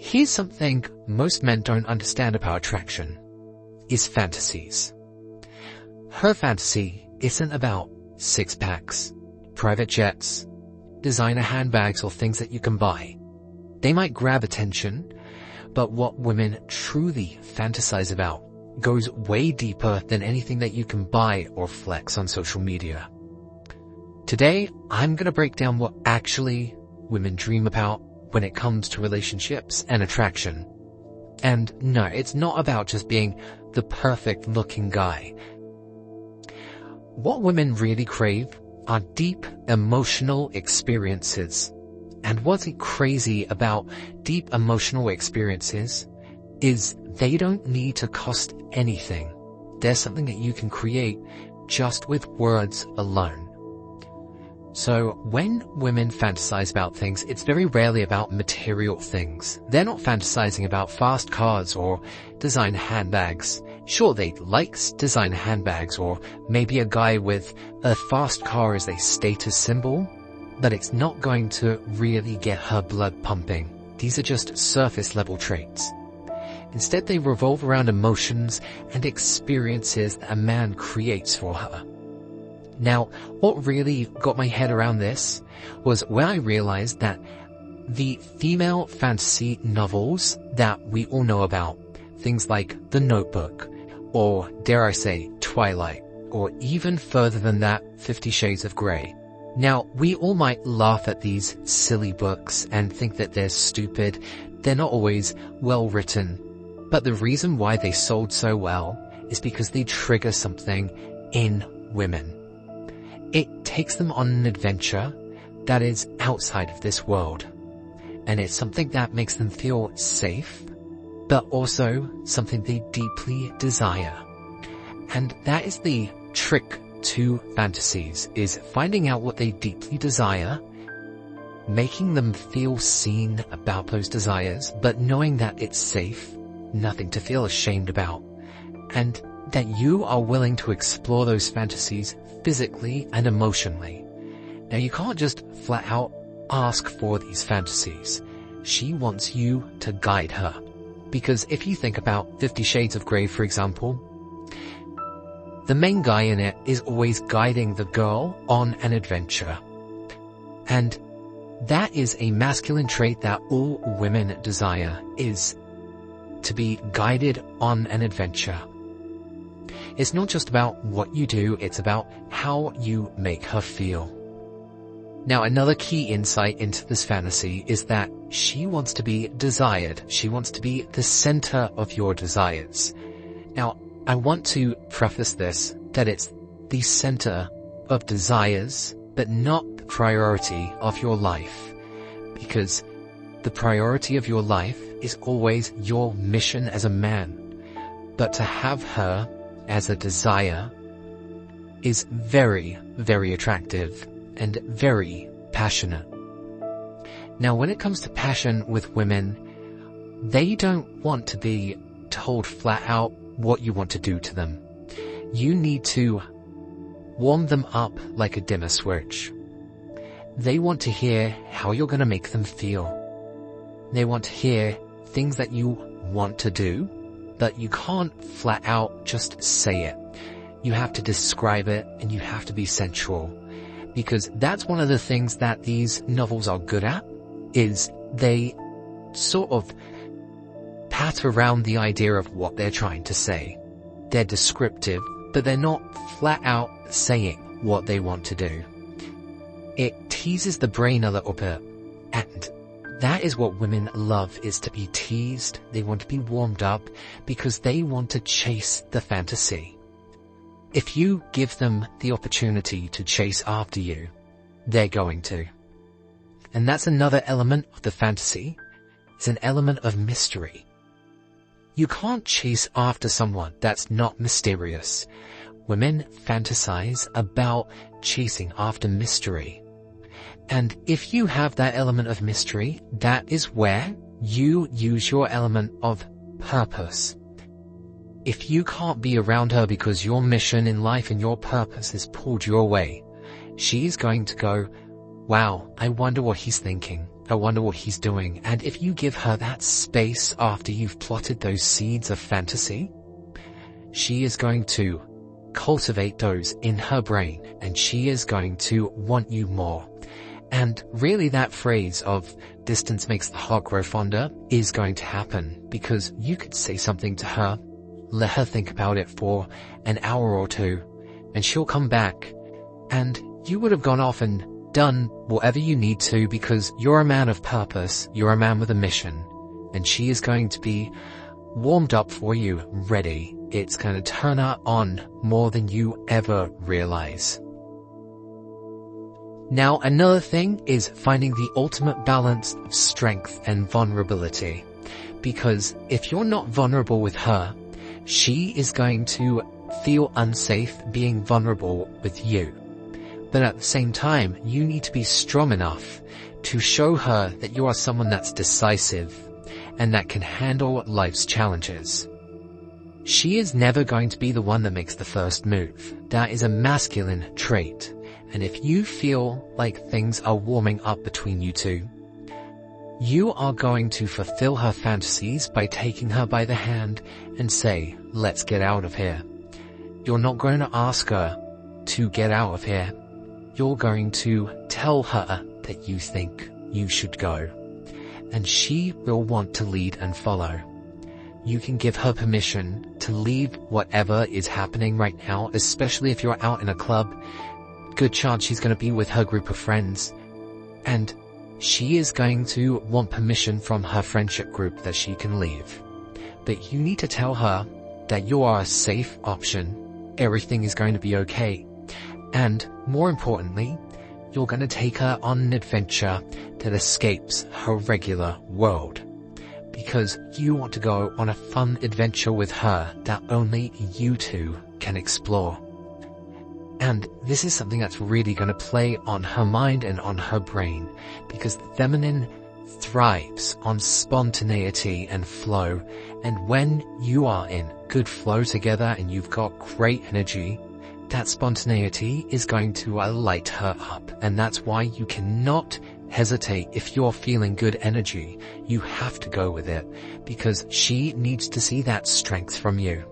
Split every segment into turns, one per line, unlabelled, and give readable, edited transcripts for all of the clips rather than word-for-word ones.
Here's something most men don't understand about attraction, is fantasies. Her fantasy isn't about six-packs, private jets, designer handbags or things that you can buy. They might grab attention, but what women truly fantasize about goes way deeper than anything that you can buy or flex on social media. Today, I'm going to break down what actually women dream about when it comes to relationships and attraction. And no, it's not about just being the perfect looking guy. What women really crave are deep emotional experiences. And what's crazy about deep emotional experiences is they don't need to cost anything. They're something that you can create just with words alone. So when women fantasize about things, it's very rarely about material things. They're not fantasizing about fast cars or designer handbags. Sure, they like designer handbags or maybe a guy with a fast car as a status symbol, but it's not going to really get her blood pumping. These are just surface level traits. Instead, they revolve around emotions and experiences that a man creates for her. Now, what really got my head around this was when I realized that the female fantasy novels that we all know about, things like The Notebook, or dare I say, Twilight, or even further than that, 50 Shades of Grey. Now, we all might laugh at these silly books and think that they're stupid. They're not always well written. But the reason why they sold so well is because they trigger something in women. It takes them on an adventure that is outside of this world. And it's something that makes them feel safe, but also something they deeply desire. And that is the trick to fantasies, is finding out what they deeply desire, making them feel seen about those desires, but knowing that it's safe, nothing to feel ashamed about, and that you are willing to explore those fantasies physically and emotionally. Now, you can't just flat out ask for these fantasies. She wants you to guide her. Because if you think about 50 Shades of Grey, for example, the main guy in it is always guiding the girl on an adventure. And that is a masculine trait that all women desire, is to be guided on an adventure. It's not just about what you do, it's about how you make her feel. Now, another key insight into this fantasy is that she wants to be desired. She wants to be the center of your desires. Now, I want to preface this that it's the center of desires, but not the priority of your life. Because the priority of your life is always your mission as a man. But to have her as a desire is very, very attractive and very passionate. Now, when it comes to passion with women, they don't want to be told flat out what you want to do to them. You need to warm them up like a dimmer switch. They want to hear how you're going to make them feel. They want to hear things that you want to do, but you can't flat out just say it. You have to describe it, and you have to be sensual. Because that's one of the things that these novels are good at, is they sort of pat around the idea of what they're trying to say. They're descriptive, but they're not flat out saying what they want to do. It teases the brain a little bit, and that is what women love, is to be teased. They want to be warmed up because they want to chase the fantasy. If you give them the opportunity to chase after you, they're going to. And that's another element of the fantasy. It's an element of mystery. You can't chase after someone that's not mysterious. Women fantasize about chasing after mystery. And if you have that element of mystery, that is where you use your element of purpose. If you can't be around her because your mission in life and your purpose has pulled you away, she's going to go, wow, I wonder what he's thinking. I wonder what he's doing. And if you give her that space after you've plotted those seeds of fantasy, she is going to cultivate those in her brain, and she is going to want you more. And really, that phrase of distance makes the heart grow fonder is going to happen, because you could say something to her, let her think about it for an hour or two, and she'll come back, and you would have gone off and done whatever you need to, because you're a man of purpose, you're a man with a mission, and she is going to be warmed up for you, ready. It's going to turn her on more than you ever realize. Now, another thing is finding the ultimate balance of strength and vulnerability. Because if you're not vulnerable with her, she is going to feel unsafe being vulnerable with you. But at the same time, you need to be strong enough to show her that you are someone that's decisive and that can handle life's challenges. She is never going to be the one that makes the first move. That is a masculine trait. And if you feel like things are warming up between you two, you are going to fulfill her fantasies by taking her by the hand and say, let's get out of here. You're not going to ask her to get out of here. You're going to tell her that you think you should go. And she will want to lead and follow. You can give her permission to leave whatever is happening right now, especially if you're out in a club. Good chance she's going to be with her group of friends, and she is going to want permission from her friendship group that she can leave. But you need to tell her that you are a safe option, everything is going to be okay, and more importantly, you're going to take her on an adventure that escapes her regular world, because you want to go on a fun adventure with her that only you two can explore. And this is something that's really going to play on her mind and on her brain, because the feminine thrives on spontaneity and flow. And when you are in good flow together and you've got great energy, that spontaneity is going to light her up. And that's why you cannot hesitate. If you're feeling good energy, you have to go with it, because she needs to see that strength from you.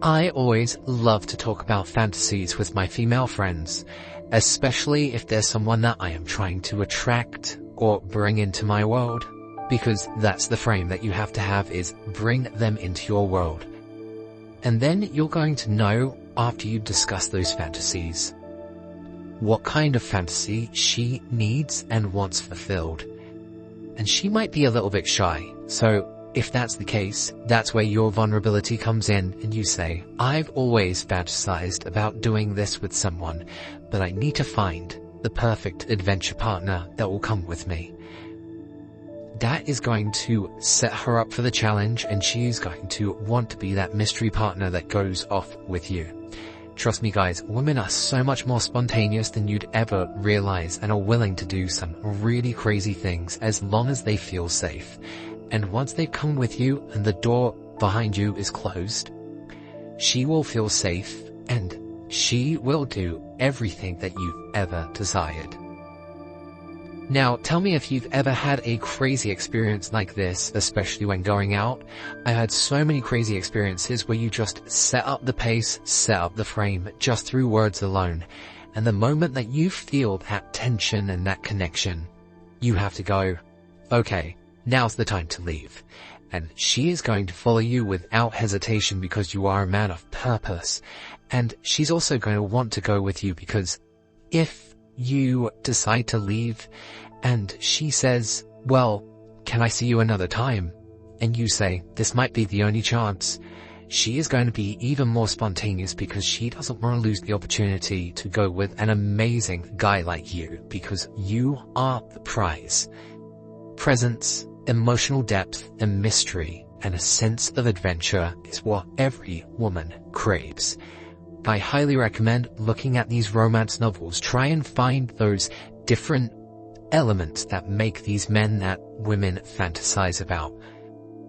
I always love to talk about fantasies with my female friends, especially if there's someone that I am trying to attract or bring into my world, because that's the frame that you have to have, is bring them into your world. And then you're going to know, after you discuss those fantasies, what kind of fantasy she needs and wants fulfilled. And she might be a little bit shy, so if that's the case, that's where your vulnerability comes in, and you say, I've always fantasized about doing this with someone, but I need to find the perfect adventure partner that will come with me. That is going to set her up for the challenge, and she's going to want to be that mystery partner that goes off with you. Trust me guys, women are so much more spontaneous than you'd ever realize, and are willing to do some really crazy things as long as they feel safe. And once they've come with you and the door behind you is closed, she will feel safe, and she will do everything that you've ever desired. Now, tell me if you've ever had a crazy experience like this, especially when going out. I had so many crazy experiences where you just set up the pace, set up the frame, just through words alone. And the moment that you feel that tension and that connection, you have to go, okay, now's the time to leave. And she is going to follow you without hesitation, because you are a man of purpose. And she's also going to want to go with you, because if you decide to leave and she says, well, can I see you another time? And you say, this might be the only chance. She is going to be even more spontaneous, because she doesn't want to lose the opportunity to go with an amazing guy like you, because you are the prize. Presence, emotional depth and mystery, and a sense of adventure is what every woman craves. I highly recommend looking at these romance novels. Try and find those different elements that make these men that women fantasize about.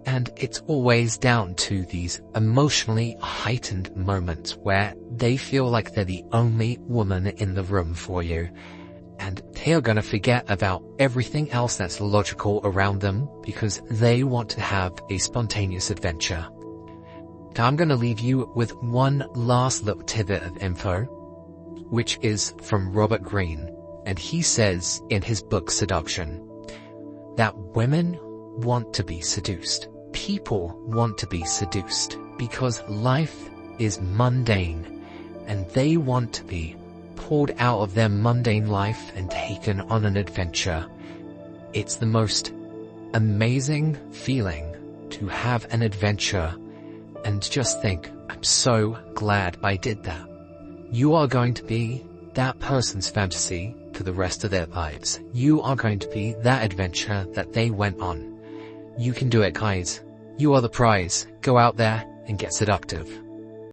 And it's always down to these emotionally heightened moments where they feel like they're the only woman in the room for you. and they are going to forget about everything else that's logical around them because they want to have a spontaneous adventure. Now I'm going to leave you with one last little tidbit of info, which is from Robert Greene, and he says in his book Seduction that women want to be seduced. People want to be seduced because life is mundane, and they want to be pulled out of their mundane life and taken on an adventure. It's the most amazing feeling to have an adventure and just think, I'm so glad I did that. You are going to be that person's fantasy for the rest of their lives. You are going to be that adventure that they went on. You can do it, guys. You are the prize. Go out there and get seductive.